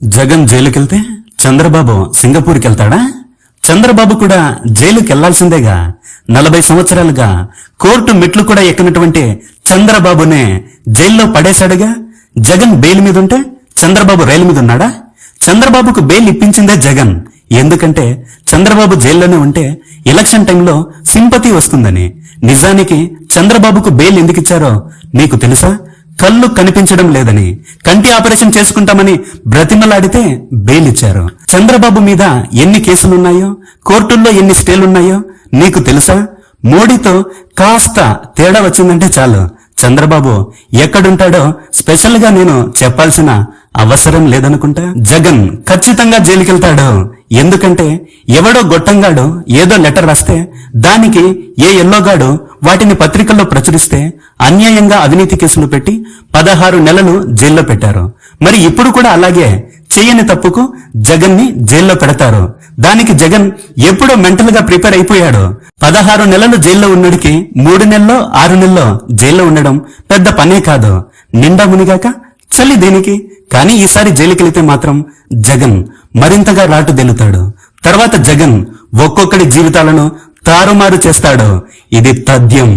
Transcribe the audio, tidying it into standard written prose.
జగన్ జైలుకెళ్తే చంద్రబాబు సింగపూర్కి వెళ్తాడా? చంద్రబాబు కూడా జైలుకి వెళ్లాల్సిందేగా. 40 సంవత్సరాలుగా కోర్టు మెట్లు కూడా ఎక్కనటువంటి చంద్రబాబునే జైల్లో పడేశాడుగా. జగన్ బెయిల్ మీద ఉంటే చంద్రబాబు రైలు మీద ఉన్నాడా? చంద్రబాబుకు బెయిల్ ఇప్పించిందే జగన్. ఎందుకంటే చంద్రబాబు జైల్లోనే ఉంటే ఎలక్షన్ టైంలో సింపతి వస్తుందని. నిజానికి చంద్రబాబుకు బెయిల్ ఎందుకు ఇచ్చారో నీకు తెలుసా? కళ్ళు కనిపించడం లేదని, కంటి ఆపరేషన్ చేసుకుంటామని బ్రతిమలాడితే బెయిల్ ఇచ్చారు. చంద్రబాబు మీద ఎన్ని కేసులున్నాయో, కోర్టుల్లో ఎన్ని స్టేలున్నాయో నీకు తెలుసా? మోడీతో కాస్త తేడా వచ్చిందంటే చాలు చంద్రబాబు ఎక్కడుంటాడో స్పెషల్ గా నేను చెప్పాల్సిన అవసరం లేదనుకుంటా. జగన్ ఖచ్చితంగా జైలుకెళ్తాడు. ఎందుకంటే ఎవడో గొట్టంగాడు ఏదో లెటర్ రాస్తే దానికి ఏ ఎల్లోగాడు వాటిని పత్రికల్లో ప్రచురిస్తే అన్యాయంగా అవినీతి కేసులు పెట్టి 16 నెలలు జైల్లో పెట్టారు. మరి ఇప్పుడు కూడా అలాగే చేయని తప్పుకు జగన్ ని జైల్లో పెడతారు. దానికి జగన్ ఎప్పుడో మెంటల్ గా ప్రిపేర్ అయిపోయాడు. 16 నెలలు జైల్లో ఉన్నడికి 3 నెలలో 6 నెలలో జైల్లో ఉండడం పెద్ద పనే కాదు. నిండా మునిగాక చల్లి దేనికి? కానీ ఈసారి జైలుకెళ్తే మాత్రం జగన్ మరింతగా రాటుదెలుతాడు. తర్వాత జగన్ ఒక్కొక్కడి జీవితాలను తారుమారు చేస్తాడు. ఇది తథ్యం.